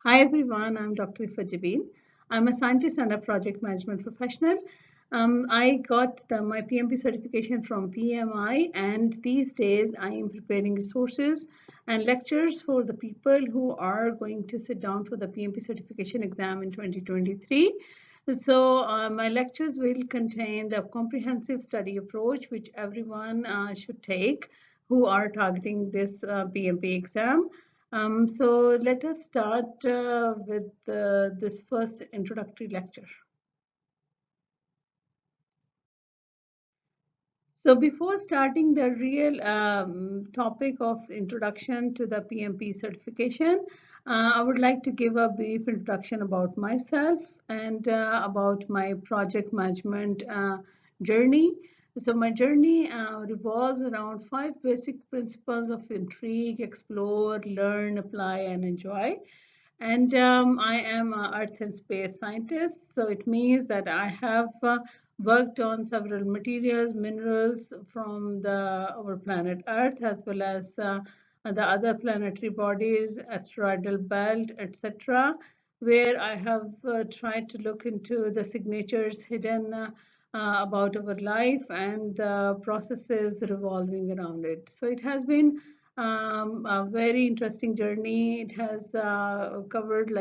Hi everyone, I'm Dr. Fajibin. I'm a scientist and a project management professional. I got my PMP certification from PMI, and these days I am preparing resources and lectures for the people who are going to sit down for the PMP certification exam in 2023. So my lectures will contain the comprehensive study approach, which everyone should take who are targeting this PMP exam. So let us start with this first introductory lecture. So before starting the real topic of introduction to the PMP certification, I would like to give a brief introduction about myself and about my project management journey. So my journey revolves around 5 basic principles of intrigue, explore, learn, apply, and enjoy. And I am an Earth and space scientist, so it means that I have worked on several materials, minerals from our planet Earth, as well as the other planetary bodies, asteroidal belt, etc., where I have tried to look into the signatures hidden about our life and the processes revolving around it. So it has been a very interesting journey. It has covered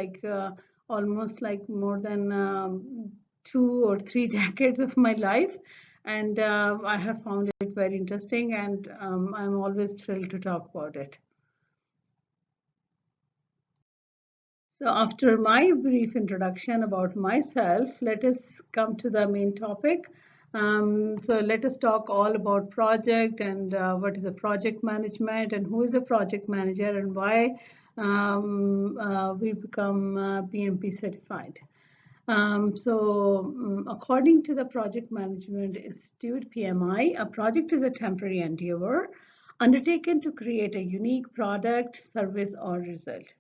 almost like more than 2 or 3 decades of my life, and I have found it very interesting, and I'm always thrilled to talk about it. So after my brief introduction about myself, let us come to the main topic. So let us talk all about project and what is a project management and who is a project manager and why we become PMP certified. According to the Project Management Institute, PMI, a project is a temporary endeavor undertaken to create a unique product, service, or result.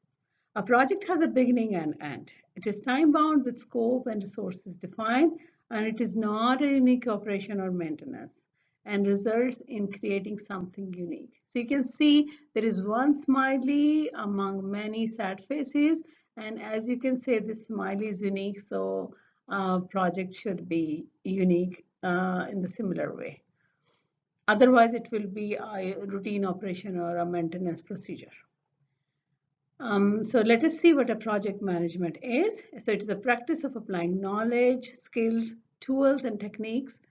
A project has a beginning and end. It is time-bound with scope and resources defined, and it is not a unique operation or maintenance, and results in creating something unique. So you can see there is one smiley among many sad faces, and as you can say, this smiley is unique, so project should be unique in the similar way. Otherwise, it will be a routine operation or a maintenance procedure. So let us see what a project management is. So it is the practice of applying knowledge, skills, tools, and techniques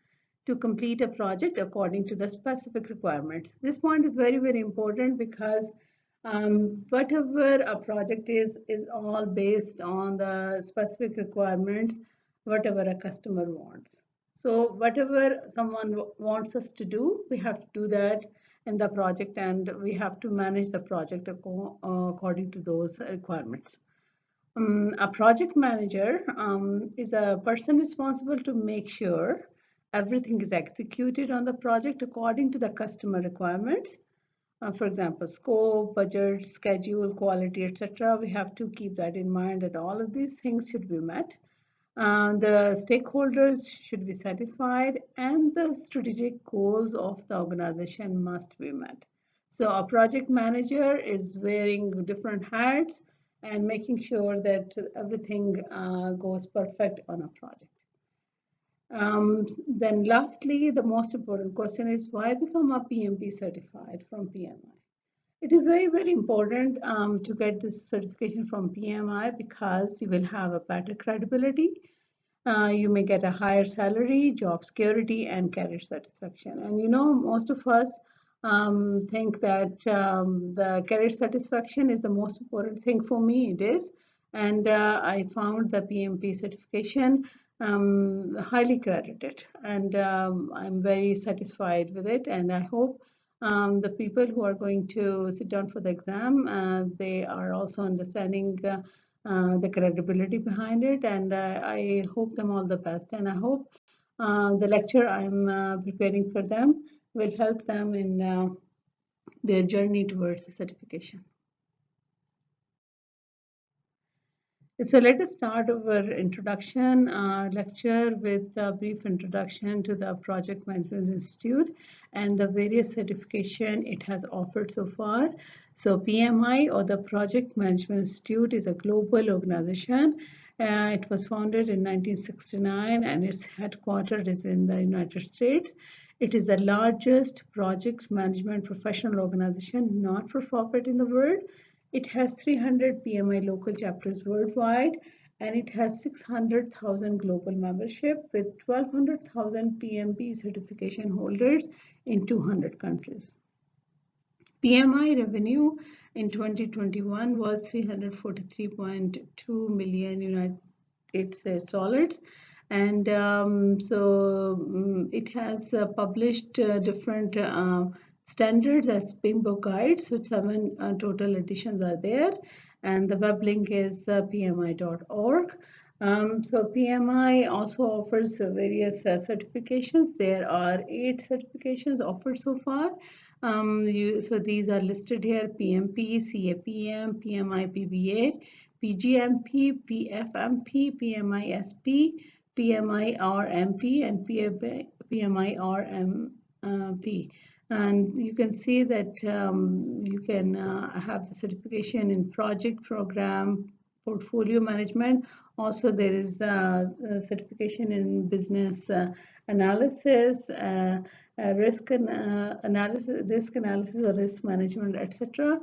to complete a project according to the specific requirements. This point is very, very important because whatever a project is all based on the specific requirements, whatever a customer wants. So whatever someone wants us to do, we have to do that in the project, and we have to manage the project according to those requirements. A project manager is a person responsible to make sure everything is executed on the project according to the customer requirements. For example, scope, budget, schedule, quality, etc. We have to keep that in mind that all of these things should be met. The stakeholders should be satisfied, and the strategic goals of the organization must be met. So a project manager is wearing different hats and making sure that everything goes perfect on a project. Then lastly, the most important question is why become a PMP certified from PMI? It is very, very important to get this certification from PMI because you will have a better credibility. You may get a higher salary, job security, and career satisfaction. And you know, most of us think that the career satisfaction is the most important thing. For me, it is. And I found the PMP certification highly credited. And I'm very satisfied with it. And I hope the people who are going to sit down for the exam, they are also understanding the credibility behind it, and I hope them all the best. And I hope the lecture I'm preparing for them will help them in their journey towards the certification. So let us start our introduction lecture with a brief introduction to the Project Management Institute and the various certification it has offered so far. So PMI, or the Project Management Institute, is a global organization. It was founded in 1969 and its headquarters is in the United States. It is the largest project management professional organization, not for profit, in the world. It has 300 PMI local chapters worldwide, and it has 600,000 global membership with 1,200,000 PMP certification holders in 200 countries. PMI revenue in 2021 was 343.2 million United States dollars, and it has published different standards as PMBOK guides, with 7 total editions are there, and the web link is pmi.org. So PMI also offers various certifications. There are 8 certifications offered so far. So these are listed here: PMP, CAPM, PMI PBA, PGMP, PFMP, PMI-SP, PMI-RMP, and PMI-RMP. And you can see that you can have the certification in project, program, portfolio management. Also, there is a certification in business analysis, risk analysis or risk management, etc.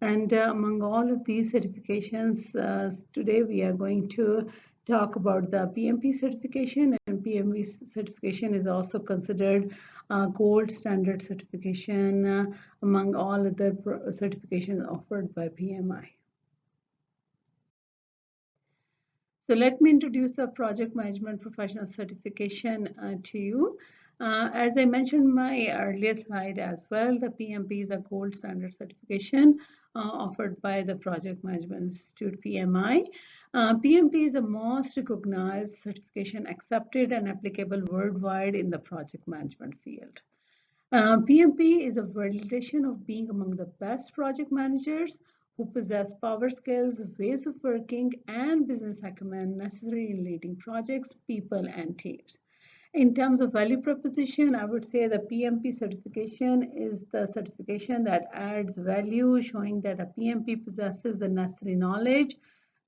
And among all of these certifications, today we are going to talk about the PMP certification, and PMP certification is also considered gold standard certification among all other certifications offered by PMI. So let me introduce the project management professional certification to you. As I mentioned in my earlier slide as well, the PMP is a gold standard certification offered by the Project Management Institute, PMI. PMP is the most recognized certification accepted and applicable worldwide in the project management field. PMP is a validation of being among the best project managers who possess power skills, ways of working, and business acumen necessary in leading projects, people, and teams. In terms of value proposition, I would say the PMP certification is the certification that adds value, showing that a PMP possesses the necessary knowledge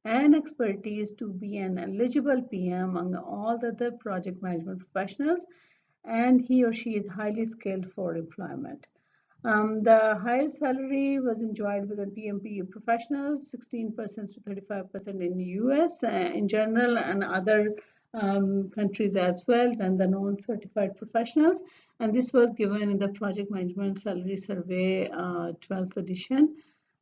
and expertise to be an eligible PM among all the other project management professionals, and he or she is highly skilled for employment. The higher salary was enjoyed with the PMP professionals, 16% to 35% in the US in general, and other countries as well, than the non-certified professionals. And this was given in the Project Management Salary Survey 12th edition.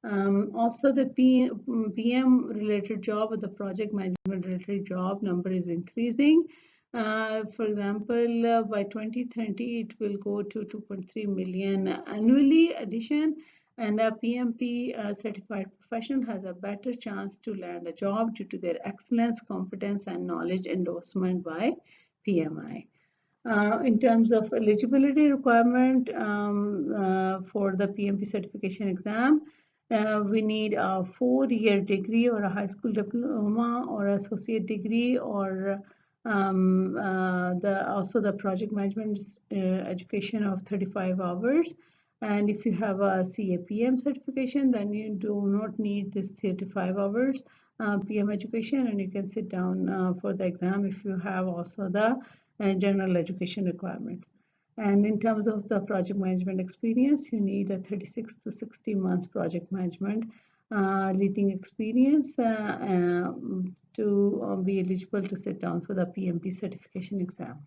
Also, the PM related job or the project management related job number is increasing. For example, by 2030, it will go to 2.3 million annually addition, and a PMP certified professional has a better chance to land a job due to their excellence, competence, and knowledge endorsement by PMI. In terms of eligibility requirement for the PMP certification exam, we need a 4-year degree or a high school diploma or associate degree, or also the project management education of 35 hours. And if you have a CAPM certification, then you do not need this 35 hours PM education, and you can sit down for the exam if you have also the general education requirements. And in terms of the project management experience, you need a 36 to 60 month project management leading experience to be eligible to sit down for the PMP certification exam.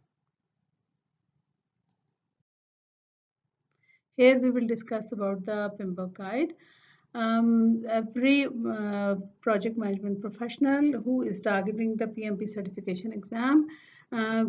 Here we will discuss about the PMBOK guide. Every project management professional who is targeting the PMP certification exam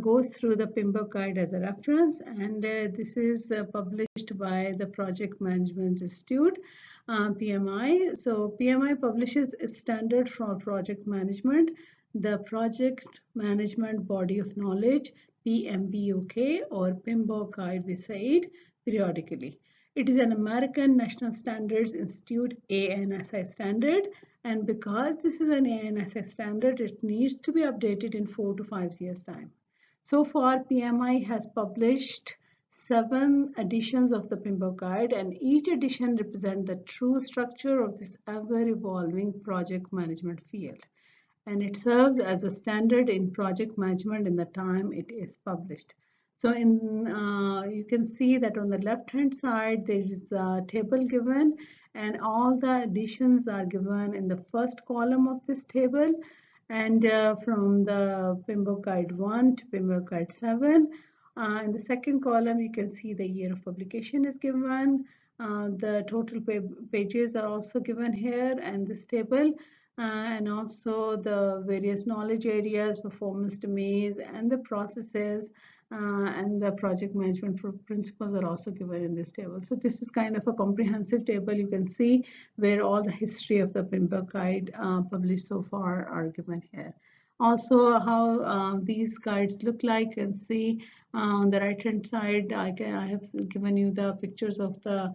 goes through the PMBOK guide as a reference, and this is published by the Project Management Institute, PMI. So PMI publishes a standard for project management, the Project Management Body of Knowledge, PMBOK, or PMBOK guide we say it, periodically. It is an American National Standards Institute ANSI standard, and because this is an ANSI standard, it needs to be updated in 4 to 5 years' time. So far, PMI has published 7 editions of the PMBOK guide, and each edition represents the true structure of this ever-evolving project management field. And it serves as a standard in project management in the time it is published. So you can see that on the left-hand side, there is a table given, and all the additions are given in the first column of this table. And from the PMBOK Guide 1 to PMBOK Guide 7, in the second column, you can see the year of publication is given. The total pages are also given here and this table. And also the various knowledge areas, performance domains, and the processes and the project management principles are also given in this table. So this is kind of a comprehensive table. You can see where all the history of the PMBOK guide published so far are given here. Also, how these guides look like, you can see on the right hand side, I have given you the pictures of the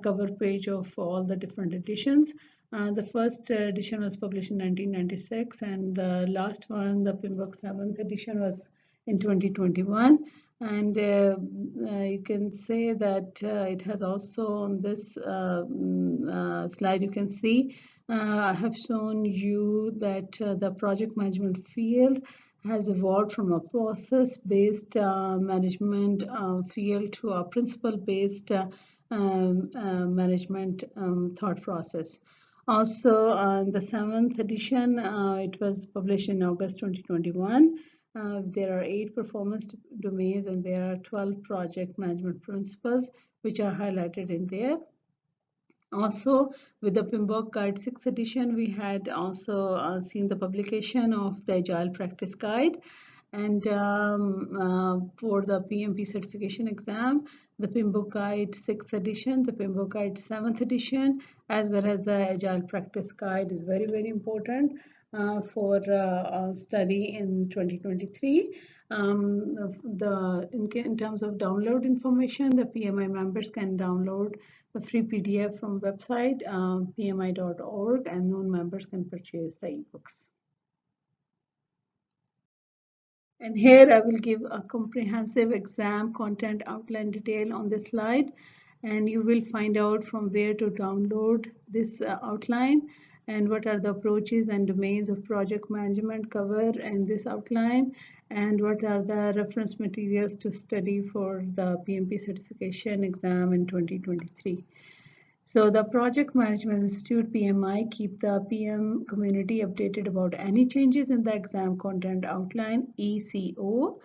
cover page of all the different editions. The first edition was published in 1996, and the last one, the PMBOK 7th edition, was in 2021. And you can say that it has also on this slide, you can see I have shown you that the project management field has evolved from a process-based management field to a principle-based management thought process. Also, the 7th edition, it was published in August 2021. There are 8 performance domains and there are 12 project management principles which are highlighted in there. Also, with the PMBOK Guide 6th edition, we had also seen the publication of the Agile Practice Guide. And for the PMP certification exam, the PMBOK Guide 6th edition, the PMBOK Guide 7th edition, as well as the Agile Practice Guide is very, very important for study in 2023. In terms of download information, the PMI members can download a free PDF from website pmi.org, and non-members can purchase the ebooks. And here I will give a comprehensive exam content outline detail on this slide, and you will find out from where to download this outline and what are the approaches and domains of project management cover in this outline, and what are the reference materials to study for the PMP certification exam in 2023. So the Project Management Institute PMI keep the PM community updated about any changes in the exam content outline ECO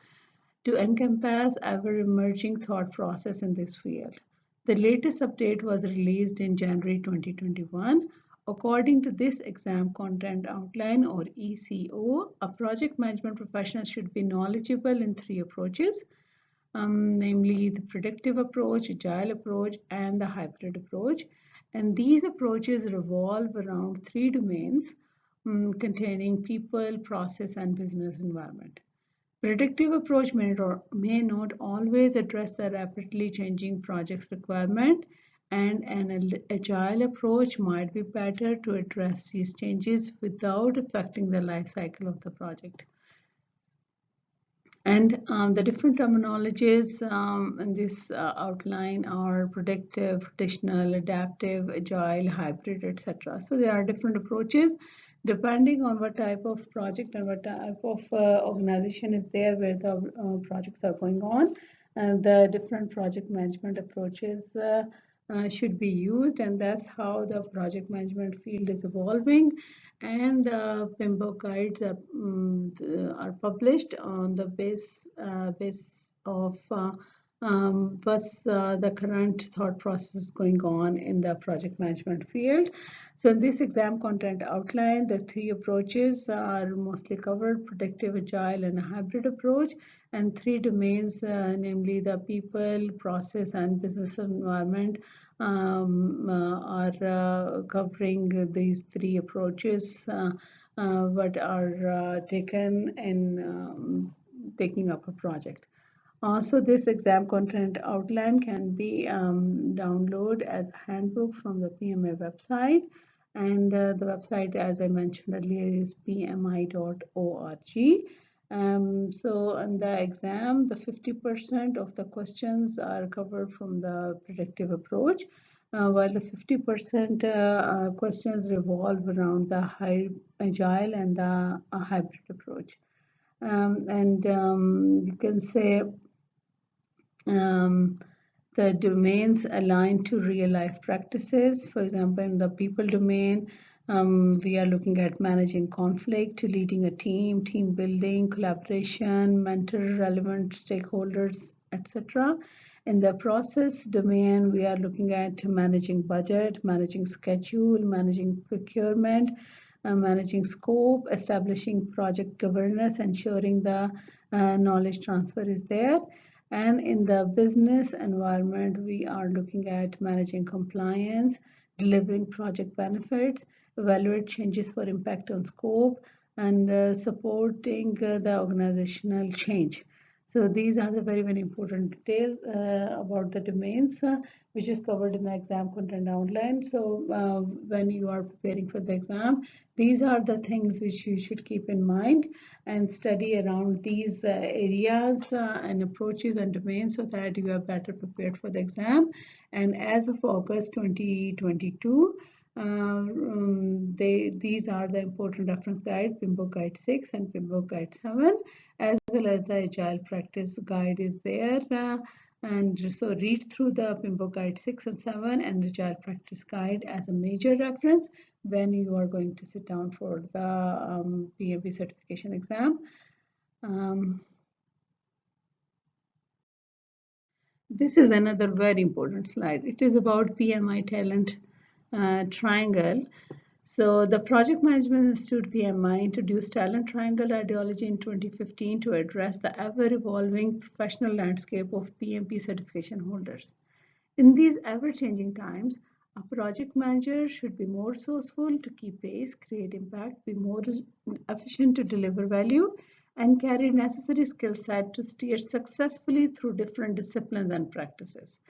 to encompass ever emerging thought process in this field. The latest update was released in January 2021. According to this exam content outline or ECO, a project management professional should be knowledgeable in 3 approaches. Namely the predictive approach, agile approach, and the hybrid approach. And these approaches revolve around 3 domains containing people, process, and business environment. Predictive approach may not always address the rapidly changing project's requirement, and an agile approach might be better to address these changes without affecting the life cycle of the project. And the different terminologies in this outline are predictive, traditional, adaptive, agile, hybrid, etc. So there are different approaches depending on what type of project and what type of organization is there where the projects are going on. And the different project management approaches should be used, and that's how the project management field is evolving. And the PMBOK guides are published on the base of what's the current thought process going on in the project management field. So in this exam content outline, the 3 approaches are mostly covered: predictive, agile, and a hybrid approach, and 3 domains, namely the people, process, and business environment, are covering these 3 approaches but are taken in taking up a project. Also, this exam content outline can be downloaded as a handbook from the PMA website. And the website, as I mentioned earlier, is pmi.org. So in the exam, the 50% of the questions are covered from the predictive approach, while the 50% questions revolve around the high agile and the hybrid approach. You can say um, the domains aligned to real life practices. For example, in the people domain, we are looking at managing conflict, leading a team, team building, collaboration, mentor relevant stakeholders, etc. In the process domain, we are looking at managing budget, managing schedule, managing procurement, managing scope, establishing project governance, ensuring the knowledge transfer is there. And in the business environment, we are looking at managing compliance, delivering project benefits, evaluate changes for impact on scope, and supporting the organizational change. So these are the very important details about the domains, which is covered in the exam content outline. So when you are preparing for the exam, these are the things which you should keep in mind and study around these areas and approaches and domains so that you are better prepared for the exam. And as of August 2022, these are the important reference guide, PMBOK Guide 6 and PMBOK Guide 7, as well as the Agile Practice Guide is there. And so read through the PMBOK Guide 6 and 7 and Agile Practice Guide as a major reference when you are going to sit down for the PMP certification exam. This is another very important slide. It is about PMI talent triangle. So the Project Management Institute PMI introduced talent triangle ideology in 2015 to address the ever-evolving professional landscape of PMP certification holders. In these ever-changing times, a project manager should be more resourceful to keep pace, create impact, be more efficient to deliver value, and carry necessary skill set to steer successfully through different disciplines and practices.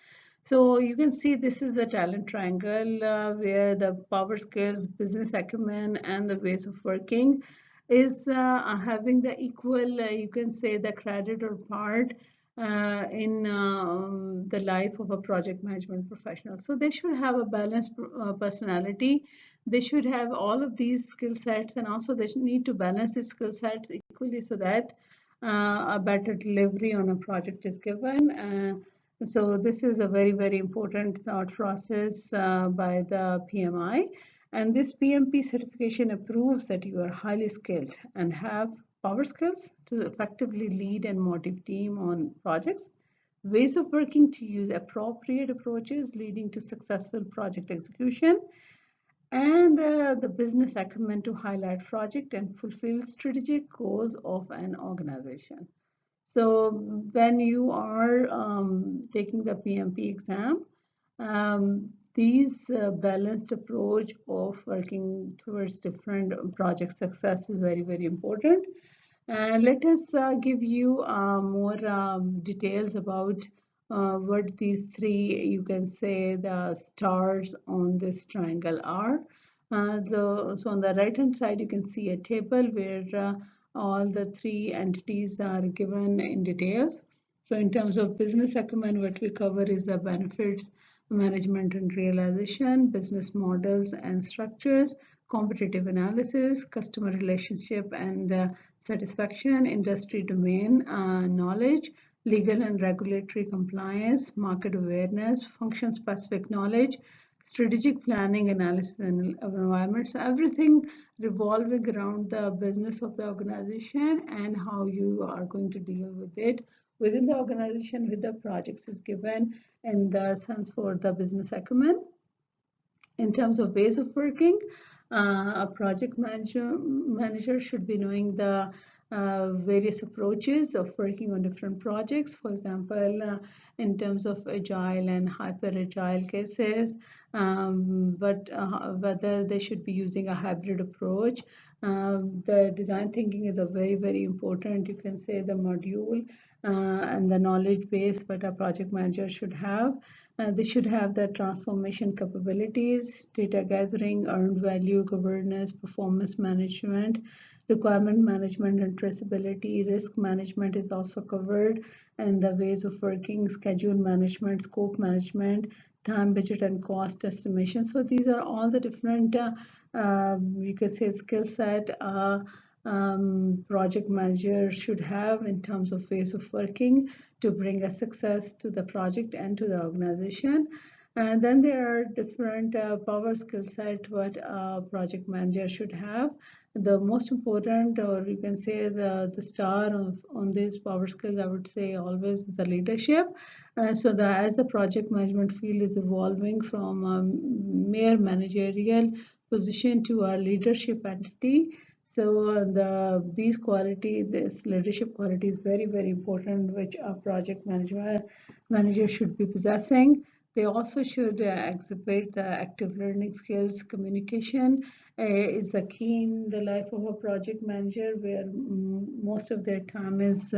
So you can see this is a talent triangle where the power skills, business acumen, and the ways of working is having the equal, you can say, the credit or part in the life of a project management professional. So they should have a balanced personality. They should have all of these skill sets, and also they need to balance the skill sets equally so that a better delivery on a project is given. So this is a very important thought process by the PMI. And this PMP certification approves that you are highly skilled and have power skills to effectively lead and motivate team on projects, ways of working to use appropriate approaches leading to successful project execution, and the business acumen to highlight project and fulfill strategic goals of an organization. So when you are taking the PMP exam, these balanced approach of working towards different project success is very important. And let us give you more details about what these three, you can say, the stars on this triangle are. So on the right hand side, you can see a table where all the three entities are given in details. So in terms of business acumen, what we cover is the benefits, management and realization, business models and structures, competitive analysis, customer relationship and satisfaction, industry domain knowledge, legal and regulatory compliance, market awareness, function-specific knowledge, strategic planning, analysis, and environment. So everything revolving around the business of the organization and how you are going to deal with it within the organization with the projects is given in the sense for the business acumen. In terms of ways of working, A project manager should be knowing the various approaches of working on different projects. For example, in terms of agile and hyper agile cases, but whether they should be using a hybrid approach. The design thinking is a very important, you can say, the module and the knowledge base what a project manager should have. They should have the transformation capabilities, data gathering, earned value, governance, performance management, requirement management and traceability. Risk management is also covered, and the ways of working, schedule management, scope management, time, budget, and cost estimation. So these are all the different, you could say, skill set project manager should have in terms of ways of working to bring a success to the project and to the organization. And then there are different power skill set what a project manager should have. The most important, or you can say the star on these power skills, I would say always is the leadership. So as the project management field is evolving from a mere managerial position to a leadership entity, so this leadership quality is very important, which a project manager should be possessing. They also should exhibit the active learning skills. Communication is the key in the life of a project manager, where most of their time is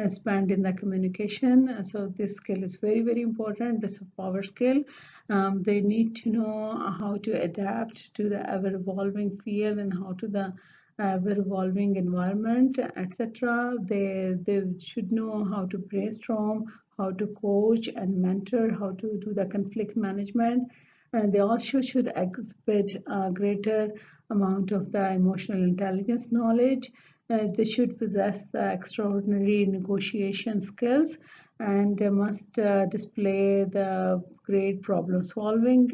spent in the communication. So this skill is very important. This is a power skill. They need to know how to adapt to the ever-evolving field and how to the ever-evolving environment, etc. They should know how to brainstorm, how to coach and mentor, how to do the conflict management. And they also should exhibit a greater amount of the emotional intelligence knowledge. They should possess the extraordinary negotiation skills, and they must display the great problem solving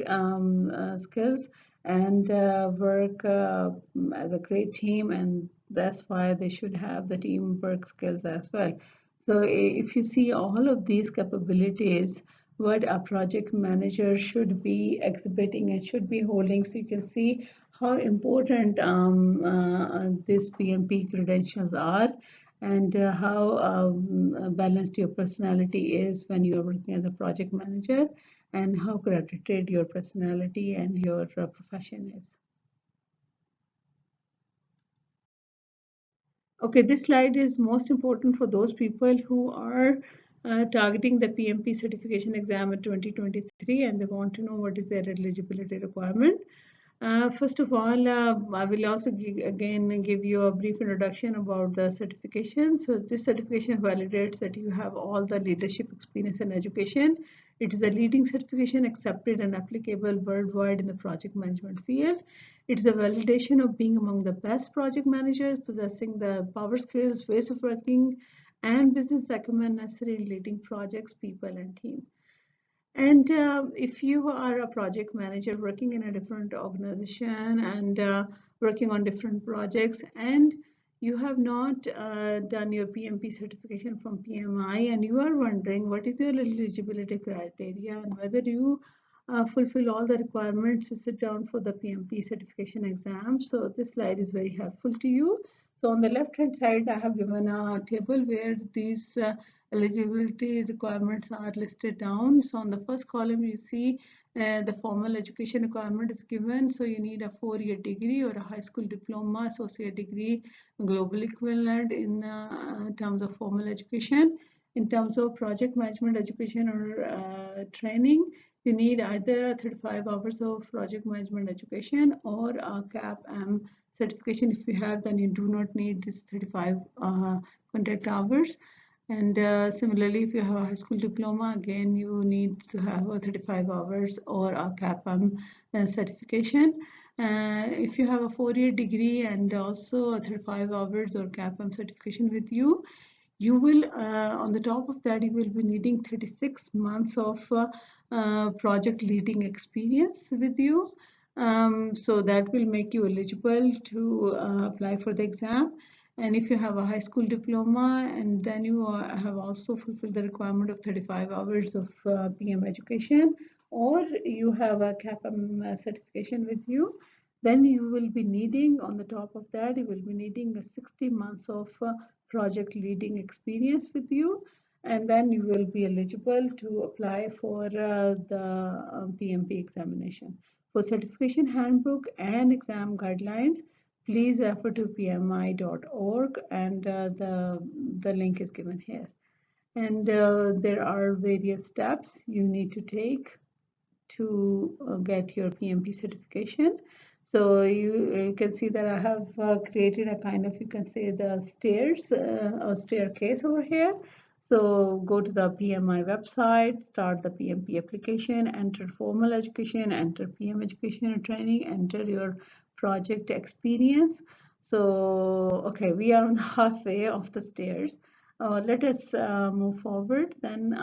skills, and work as a great team, and that's why they should have the teamwork skills as well. So if you see all of these capabilities, what a project manager should be exhibiting and should be holding, so you can see how important these PMP credentials are, and how balanced your personality is when you are working as a project manager, and how credited your personality and your profession is. Okay, this slide is most important for those people who are targeting the PMP certification exam in 2023, and they want to know what is their eligibility requirement. First of all, I will also again give you a brief introduction about the certification. So this certification validates that you have all the leadership experience in education. It is a leading certification accepted and applicable worldwide in the project management field. It is a validation of being among the best project managers, possessing the power skills, ways of working, and business acumen necessary in leading projects, people, and team. And if you are a project manager working in a different organization and working on different projects, and you have not done your PMP certification from PMI, and you are wondering what is your eligibility criteria and whether you fulfill all the requirements to sit down for the PMP certification exam. So this slide is very helpful to you. So on the left hand side, I have given a table where these eligibility requirements are listed down. So on the first column, you see the formal education requirement is given. So you need a 4-year degree or a high school diploma, associate degree, global equivalent in terms of formal education. In terms of project management education or training, you need either 35 hours of project management education or a CAP-M certification. If you have, then you do not need this 35 contact hours. And similarly, if you have a high school diploma, again, you need to have a 35 hours or a CAP-M certification. If you have a 4-year degree and also a 35 hours or CAP-M certification with you, you will, on the top of that, you will be needing 36 months of project leading experience with you. So that will make you eligible to apply for the exam. And if you have a high school diploma and then you have also fulfilled the requirement of 35 hours of PM education, or you have a CAP-M certification with you, Then you will be needing, on the top of that, you will be needing a 60 months of project leading experience with you, and then you will be eligible to apply for the PMP examination. For certification handbook and exam guidelines, please refer to pmi.org, and the link is given here. And there are various steps you need to take to get your PMP certification. So you can see that I have created a kind of, you can say, the stairs or staircase over here. So go to the PMI website, start the PMP application, enter formal education, enter PM education and training, enter your project experience. So, okay, we are on the halfway of the stairs. Let us move forward. Then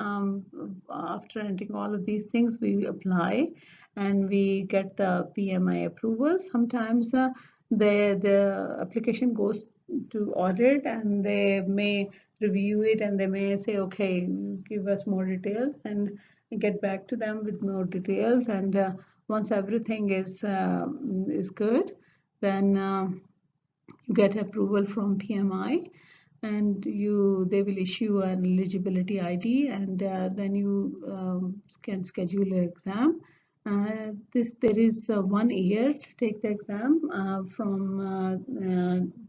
after entering all of these things, we apply and we get the PMI approval. Sometimes the application goes to audit, and they may review it, and they may say, okay, give us more details, and get back to them with more details. And once everything is good, then you get approval from PMI, and they will issue an eligibility ID, and then you can schedule an exam. There is 1 year to take the exam from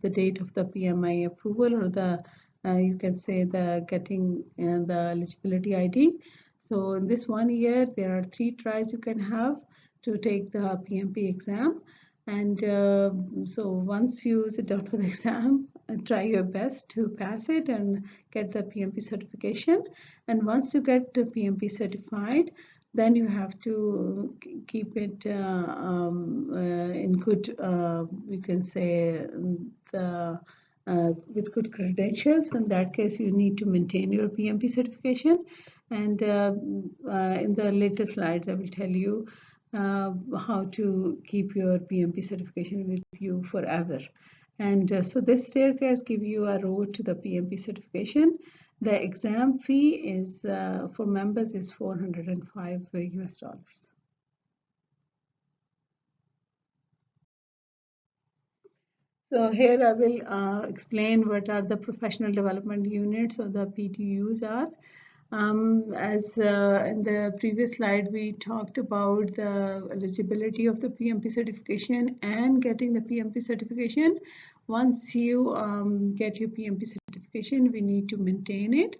the date of the PMI approval, or the you can say the getting the eligibility ID. So in this 1 year, there are 3 tries you can have to take the PMP exam. And so once you sit down for the exam, try your best to pass it and get the PMP certification. And once you get the PMP certified, then you have to keep it in good, you can say, with good credentials. In that case, you need to maintain your PMP certification. And in the later slides, I will tell you how to keep your PMP certification with you forever. And so this staircase gives you a road to the PMP certification. The exam fee is for members is $405 US. So here I will explain what are the professional development units, or the PDUs are. As in the previous slide, we talked about the eligibility of the PMP certification and getting the PMP certification. Once you get your PMP certification, we need to maintain it.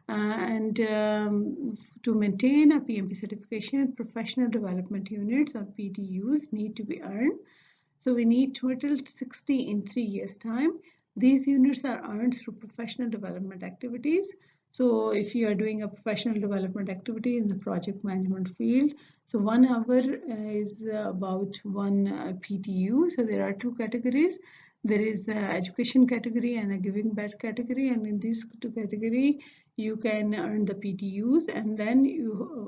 And to maintain a PMP certification, professional development units, or PDUs, need to be earned. So we need total 60 in 3 years' time. These units are earned through professional development activities. So if you are doing a professional development activity in the project management field, so 1 hour is about 1 PTU. So there are 2 categories. There is education category and a giving back category, and in these 2 categories, you can earn the PTUs, and then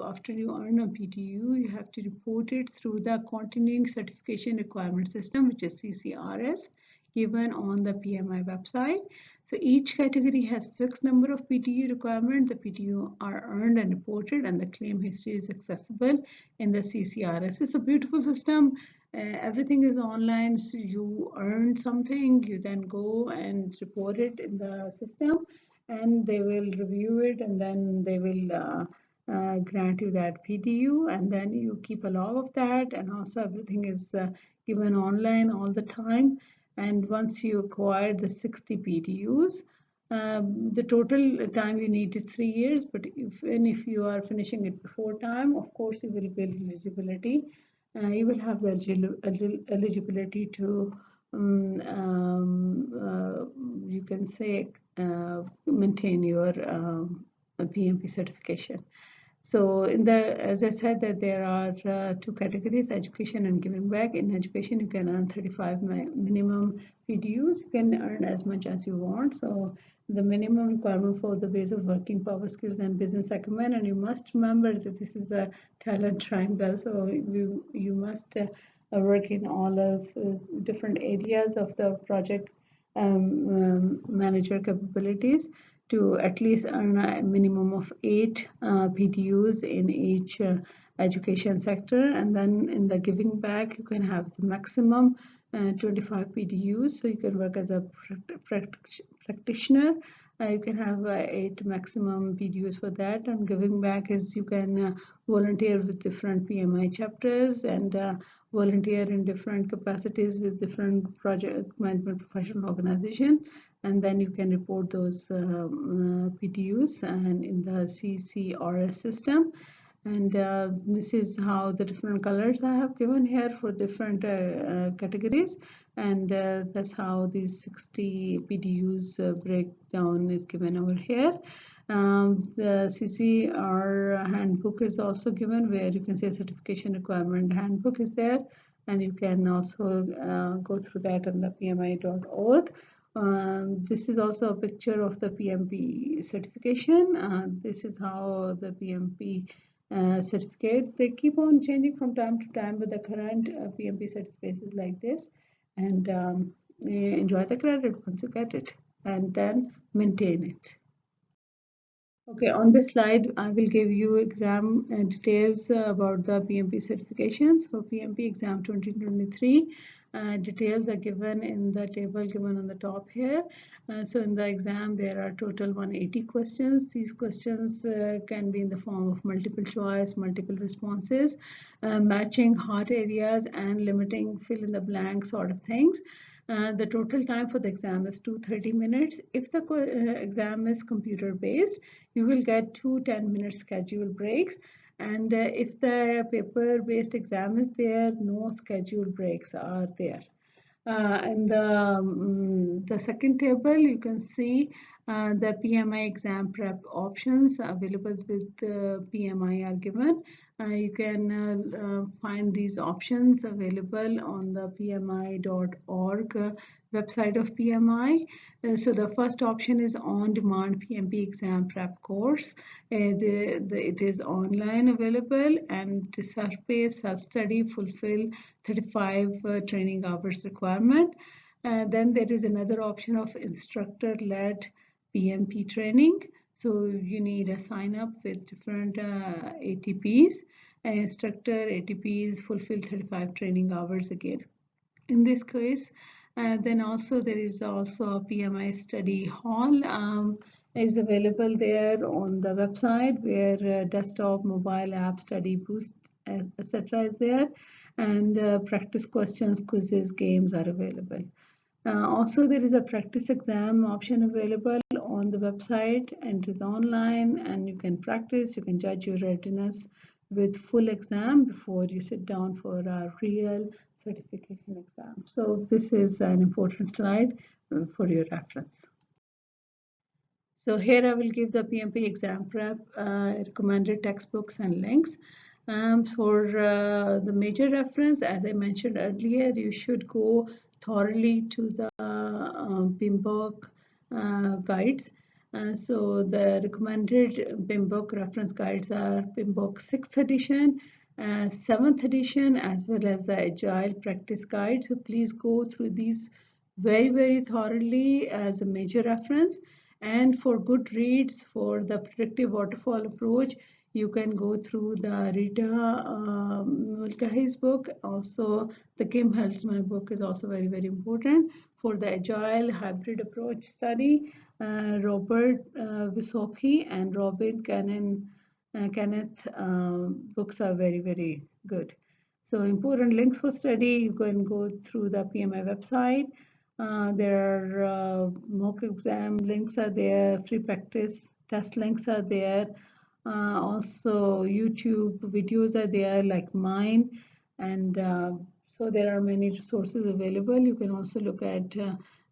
after you earn a PTU, you have to report it through the continuing certification requirement system, which is CCRS, given on the PMI website. So each category has fixed number of PTU requirement. The PTU are earned and reported, and the claim history is accessible in the CCRS. It's a beautiful system. Everything is online, so you earn something, you then go and report it in the system, and they will review it, and then they will grant you that PTU, and then you keep a log of that, and also everything is given online all the time. And once you acquire the 60 PTUs, the total time you need is 3 years, but if you are finishing it before time, of course you will build eligibility. You will have the eligibility to you can say maintain your PMP certification. So as I said, that there are 2 categories, education and giving back. In education, you can earn 35 minimum PDUs. You can earn as much as you want. So the minimum requirement for the base of working, power skills, and business acumen. And you must remember that this is a talent triangle. So you must work in all of different areas of the project manager capabilities to at least earn a minimum of 8 PTUs in each education sector. And then in the giving back, you can have the maximum 25 PDUs, so you can work as a practitioner. You can have 8 maximum PDUs for that. And giving back is you can volunteer with different PMI chapters and volunteer in different capacities with different project management professional organization, and then you can report those PDUs and in the CCRS system. And this is how the different colors I have given here for different categories, and that's how these 60 PDUs breakdown is given over here. The CCR handbook is also given, where you can see a certification requirement handbook is there, and you can also go through that on the pmi.org. This is also a picture of the PMP certification. This is how the PMP certificate, they keep on changing from time to time, but the current PMP certificate is like this. And enjoy the credit once you get it, and then maintain it. Okay, on this slide, I will give you exam details about the PMP certifications. For PMP exam 2023, details are given in the table given on the top here. So in the exam, there are total 180 questions. These questions can be in the form of multiple choice, multiple responses, matching hot areas and limiting fill in the blank sort of things. The total time for the exam is 230 minutes. If the exam is computer based, you will get 2 10-minute scheduled breaks. And if the paper based exam is there, no scheduled breaks are there. In the second table, you can see the PMI exam prep options available with the PMI are given. You can find these options available on the pmi.org website of PMI. So the first option is on-demand PMP exam prep course. It is online available and self-paced, self-study, fulfill 35 training hours requirement. Then there is another option of instructor-led PMP training. So you need a sign up with different ATPs. Instructor ATPs fulfill 35 training hours again. In this case, then also there is also a PMI study hall is available there on the website, where desktop, mobile app, study boost, etc. is there, and practice questions, quizzes, games are available. Also, there is a practice exam option available on the website, and it is online, and you can practice, you can judge your readiness with full exam before you sit down for a real certification exam. So this is an important slide for your reference. So here I will give the PMP exam prep recommended textbooks and links. For the major reference, as I mentioned earlier, you should go thoroughly to the PMBOK guides. So the recommended PMBOK reference guides are PMBOK 6th edition, 7th edition, as well as the Agile Practice Guide. So please go through these very, very thoroughly as a major reference. And for good reads, for the predictive waterfall approach, you can go through the Rita Mulcahy's book. Also, the Kim Halsman book is also very, very important. For the Agile Hybrid Approach study, Robert Wysocki and Robin Kenneth books are very, very good. So important links for study, you can go through the PMI website. There are mock exam links are there, free practice test links are there. Also, YouTube videos are there like mine, and so there are many resources available. You can also look at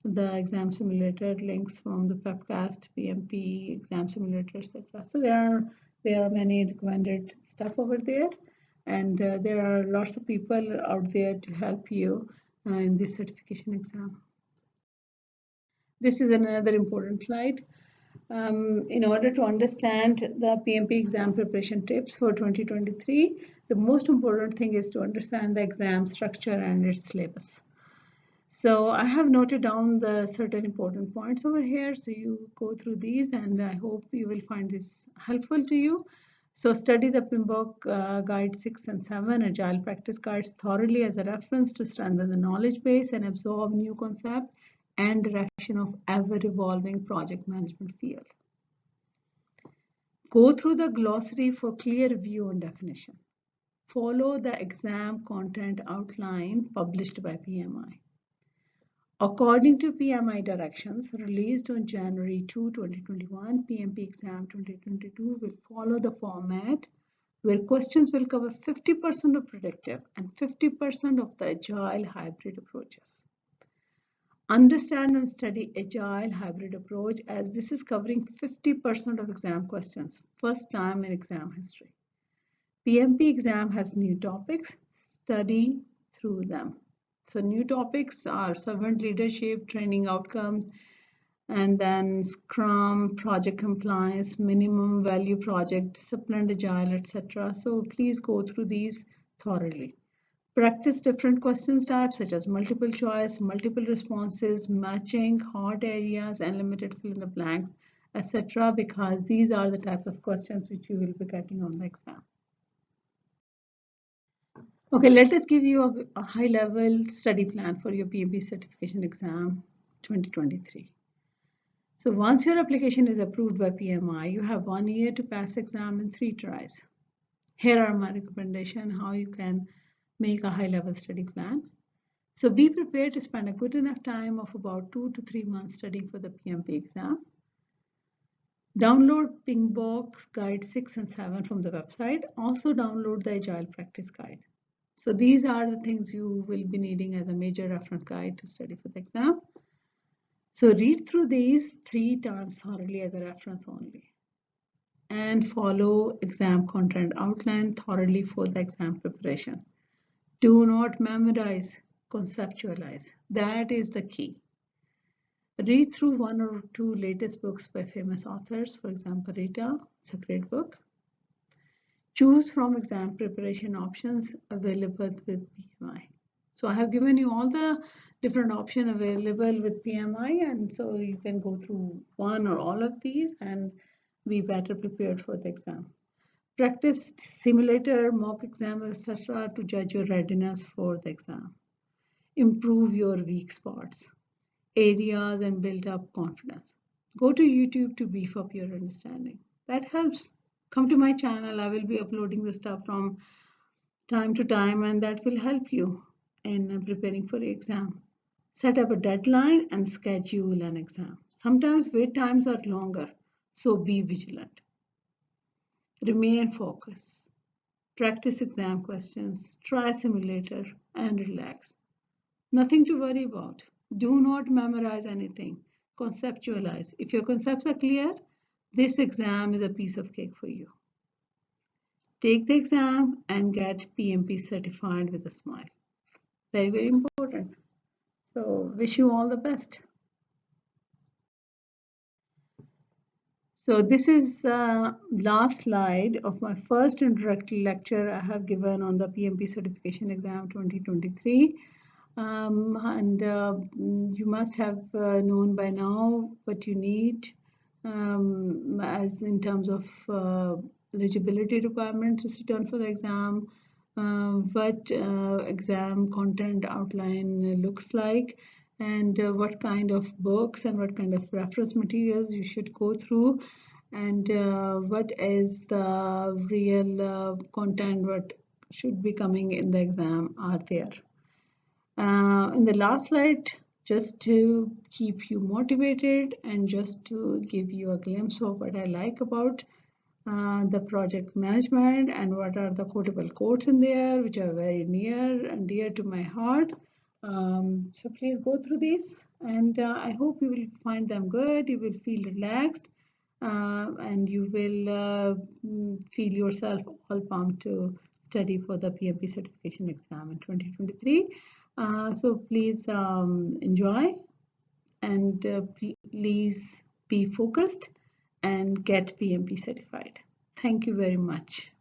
the exam simulator links from the Pepcast, PMP, exam simulator, etc. So there are many recommended stuff over there, and there are lots of people out there to help you in this certification exam. This is another important slide. In order to understand the PMP exam preparation tips for 2023, the most important thing is to understand the exam structure and its syllabus. So I have noted down the certain important points over here. So you go through these, and I hope you will find this helpful to you. So study the PMBOK Guide 6 and 7 Agile Practice Guides thoroughly as a reference to strengthen the knowledge base and absorb new concept and direction of ever-evolving project management field. Go through the glossary for clear view and definition. Follow the exam content outline published by PMI. According to PMI directions released on January 2, 2021, PMP exam 2022 will follow the format where questions will cover 50% of predictive and 50% of the agile hybrid approaches. Understand and study agile hybrid approach as this is covering 50% of exam questions, first time in exam history. PMP exam has new topics, study through them. So new topics are servant leadership, training outcomes, and then Scrum, project compliance, minimum value project, disciplined agile, etc. So please go through these thoroughly. Practice different questions types such as multiple choice, multiple responses, matching, hard areas, and limited fill in the blanks, etc. because these are the type of questions which you will be getting on the exam. Okay, let us give you a high-level study plan for your PMP certification exam 2023. So once your application is approved by PMI, you have 1 year to pass the exam in 3 tries. Here are my recommendations how you can make a high-level study plan. So be prepared to spend a good enough time of about 2 to 3 months studying for the PMP exam. Download PMBOK Guide 6 and 7 from the website. Also download the Agile Practice Guide. So these are the things you will be needing as a major reference guide to study for the exam. So read through these 3 times thoroughly as a reference only. And follow exam content outline thoroughly for the exam preparation. Do not memorize, conceptualize. That is the key. Read through 1 or 2 latest books by famous authors. For example, Rita, it's a great book. Choose from exam preparation options available with PMI. So I have given you all the different options available with PMI, and so you can go through one or all of these and be better prepared for the exam. Practice simulator, mock exam, etc. to judge your readiness for the exam. Improve your weak spots, areas, and build up confidence. Go to YouTube to beef up your understanding. That helps. Come to my channel. I will be uploading the stuff from time to time, and that will help you in preparing for the exam. Set up a deadline and schedule an exam. Sometimes wait times are longer, so be vigilant. Remain focused. Practice exam questions, try simulator, and relax. Nothing to worry about. Do not memorize anything. Conceptualize. If your concepts are clear, this exam is a piece of cake for you. Take the exam and get PMP certified with a smile. Very, very important. So wish you all the best. So this is the last slide of my first introductory lecture I have given on the PMP certification exam 2023. You must have known by now what you need as in terms of eligibility requirements to sit on for the exam, what exam content outline looks like, and what kind of books and what kind of reference materials you should go through, and what is the real content what should be coming in the exam are there. In the last slide, just to keep you motivated and just to give you a glimpse of what I like about the project management and what are the quotable quotes in there, which are very near and dear to my heart. So please go through these, and I hope you will find them good. You will feel relaxed, and you will feel yourself all pumped to study for the PMP certification exam in 2023. So please enjoy, and please be focused and get PMP certified. Thank you very much.